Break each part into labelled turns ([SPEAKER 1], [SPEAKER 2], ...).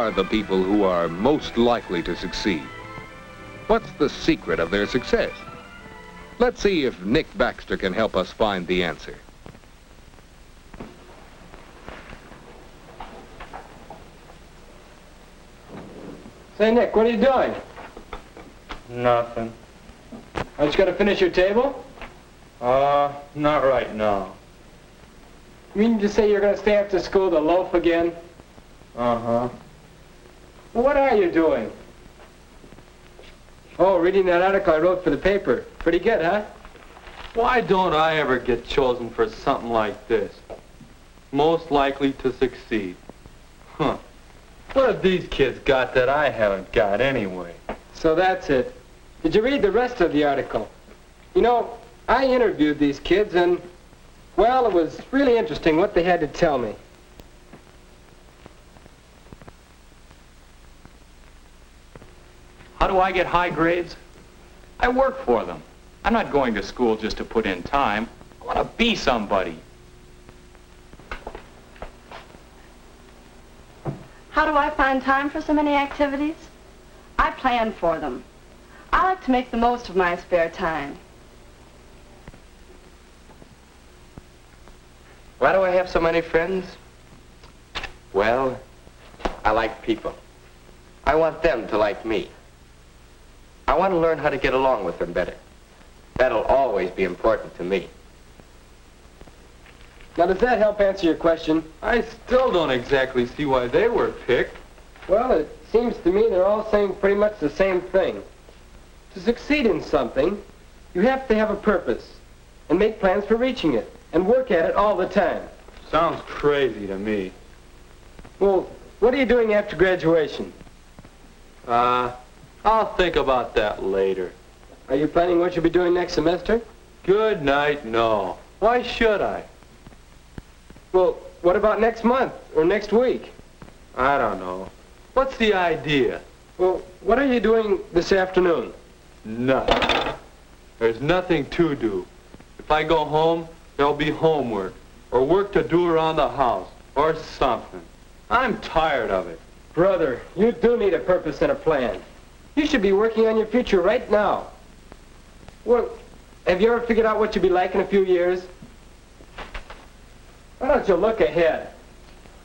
[SPEAKER 1] are the people who are most likely to succeed? What's the secret of their success? Let's see if Nick Baxter can help us find the answer.
[SPEAKER 2] Say, Nick, what are you doing?
[SPEAKER 3] Nothing.
[SPEAKER 2] Aren't you going to finish your table?
[SPEAKER 3] Not right now.
[SPEAKER 2] You mean to say you're going to stay after school to loaf again?
[SPEAKER 3] Uh-huh.
[SPEAKER 2] Well, what are you doing? Oh, reading that article I wrote for the paper. Pretty good, huh?
[SPEAKER 3] Why don't I ever get chosen for something like this? Most likely to succeed. Huh. What have these kids got that I haven't got anyway?
[SPEAKER 2] So that's it. Did you read the rest of the article? You know, I interviewed these kids and, well, it was really interesting what they had to tell me.
[SPEAKER 4] How do I get high grades? I work for them. I'm not going to school just to put in time. I want to be somebody.
[SPEAKER 5] How do I find time for so many activities? I plan for them. I like to make the most of my spare time.
[SPEAKER 6] Why do I have so many friends? Well, I like people. I want them to like me. I want to learn how to get along with them better. That'll always be important to me.
[SPEAKER 2] Now, does that help answer your question?
[SPEAKER 3] I still don't exactly see why they were picked.
[SPEAKER 2] Well, it seems to me they're all saying pretty much the same thing. To succeed in something, you have to have a purpose and make plans for reaching it and work at it all the time.
[SPEAKER 3] Sounds crazy to me.
[SPEAKER 2] Well, what are you doing after graduation?
[SPEAKER 3] I'll think about that later.
[SPEAKER 2] Are you planning what you'll be doing next semester?
[SPEAKER 3] Good night, no. Why should I?
[SPEAKER 2] Well, what about next month or next week?
[SPEAKER 3] I don't know. What's the idea?
[SPEAKER 2] Well, what are you doing this afternoon?
[SPEAKER 3] Nothing. There's nothing to do. If I go home, there'll be homework, or work to do around the house, or something. I'm tired of it.
[SPEAKER 2] Brother, you do need a purpose and a plan. You should be working on your future right now. Well, have you ever figured out what you'll be like in a few years? Why don't you look ahead?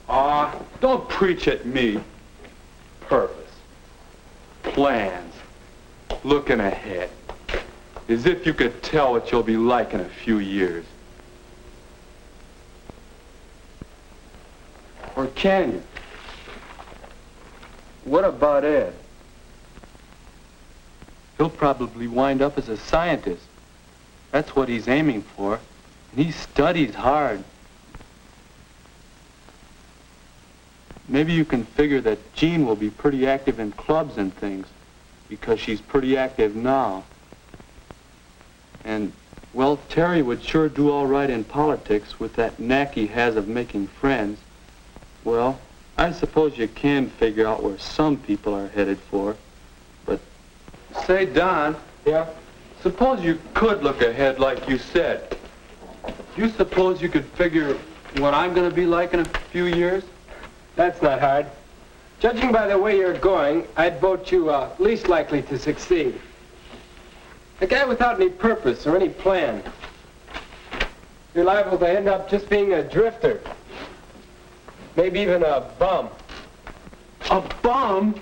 [SPEAKER 3] Don't preach at me. Purpose. Plans. Looking ahead. As if you could tell what you'll be like in a few years. Or can you? What about Ed? He'll probably wind up as a scientist. That's what he's aiming for. And he studies hard. Maybe you can figure that Jean will be pretty active in clubs and things, because she's pretty active now. And, well, Terry would sure do all right in politics with that knack he has of making friends. Well, I suppose you can figure out where some people are headed for, but... Say, Don.
[SPEAKER 2] Yeah?
[SPEAKER 3] Suppose you could look ahead like you said. Do you suppose you could figure what I'm going to be like in a few years?
[SPEAKER 2] That's not hard. Judging by the way you're going, I'd vote you least likely to succeed. A guy without any purpose or any plan. You're liable to end up just being a drifter. Maybe even a bum.
[SPEAKER 3] A bum?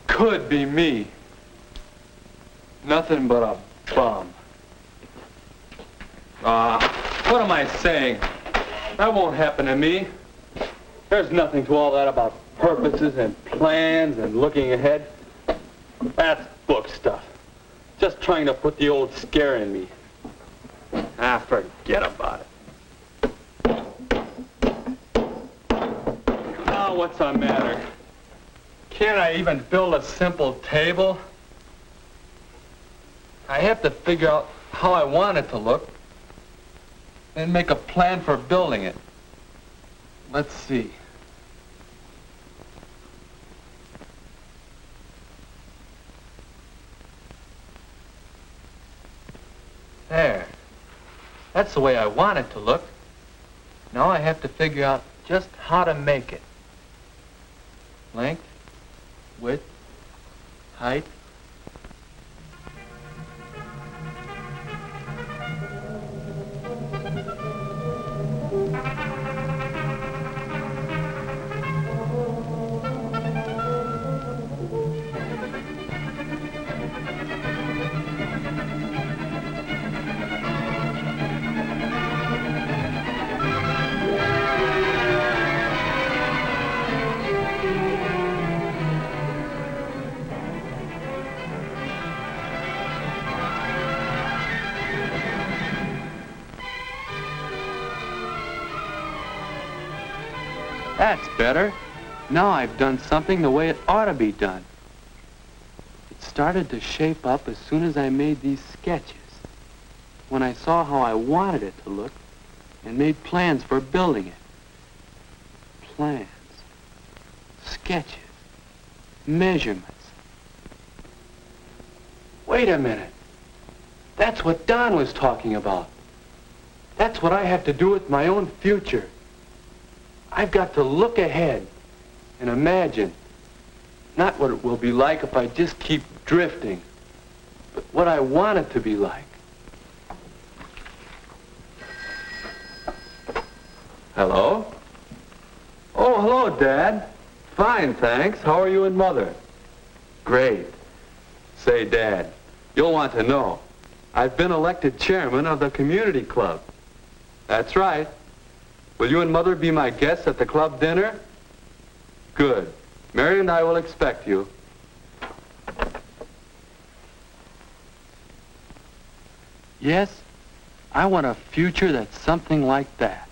[SPEAKER 3] Could be me. Nothing but a bum. What am I saying? That won't happen to me. There's nothing to all that about purposes and plans and looking ahead. That's book stuff. Just trying to put the old scare in me. Ah, forget about it. Now what's the matter? Can't I even build a simple table? I have to figure out how I want it to look and make a plan for building it. Let's see. There. That's the way I want it to look. Now I have to figure out just how to make it. Length, width, height. That's better. Now I've done something the way it ought to be done. It started to shape up as soon as I made these sketches. When I saw how I wanted it to look and made plans for building it. Plans, sketches, measurements. Wait a minute. That's what Don was talking about. That's what I have to do with my own future. I've got to look ahead and imagine, not what it will be like if I just keep drifting, but what I want it to be like. Hello? Oh, hello, Dad. Fine, thanks. How are you and Mother? Great. Say, Dad, you'll want to know. I've been elected chairman of the community club. That's right. Will you and Mother be my guests at the club dinner? Good. Mary and I will expect you. Yes, I want a future that's something like that.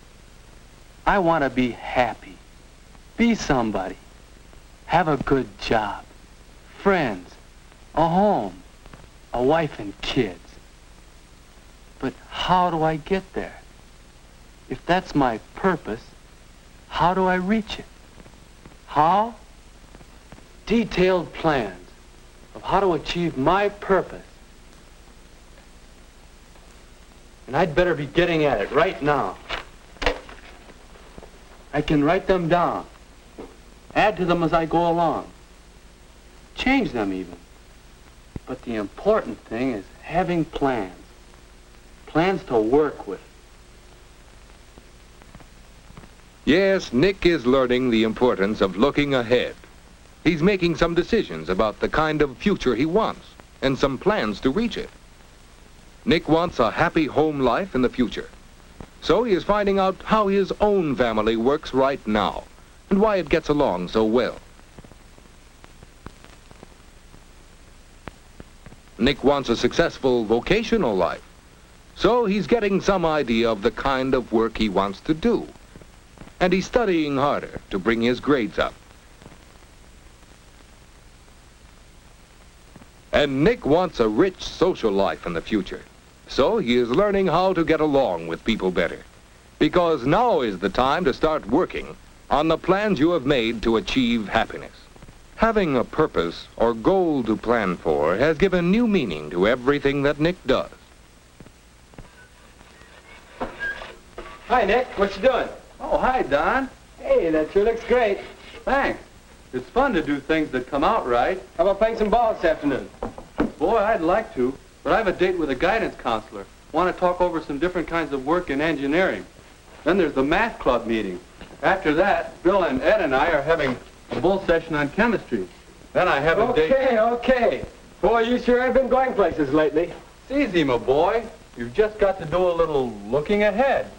[SPEAKER 3] I want to be happy, be somebody, have a good job, friends, a home, a wife and kids. But how do I get there? If that's my purpose, how do I reach it? How? Detailed plans of how to achieve my purpose. And I'd better be getting at it right now. I can write them down, add to them as I go along, change them even. But the important thing is having plans, plans to work with.
[SPEAKER 1] Yes, Nick is learning the importance of looking ahead. He's making some decisions about the kind of future he wants and some plans to reach it. Nick wants a happy home life in the future. So he is finding out how his own family works right now and why it gets along so well. Nick wants a successful vocational life. So he's getting some idea of the kind of work he wants to do. And he's studying harder to bring his grades up. And Nick wants a rich social life in the future. So he is learning how to get along with people better. Because now is the time to start working on the plans you have made to achieve happiness. Having a purpose or goal to plan for has given new meaning to everything that Nick does.
[SPEAKER 2] Hi, Nick. What you doing?
[SPEAKER 3] Oh, hi, Don.
[SPEAKER 2] Hey, that sure looks great.
[SPEAKER 3] Thanks. It's fun to do things that come out right.
[SPEAKER 2] How about playing some ball this afternoon?
[SPEAKER 3] Boy, I'd like to, but I have a date with a guidance counselor. Want to talk over some different kinds of work in engineering. Then there's the math club meeting. After that, Bill and Ed and I are having a bull session on chemistry. Then I have a date...
[SPEAKER 2] Okay. Boy, you sure have been going places lately.
[SPEAKER 3] It's easy, my boy. You've just got to do a little looking ahead.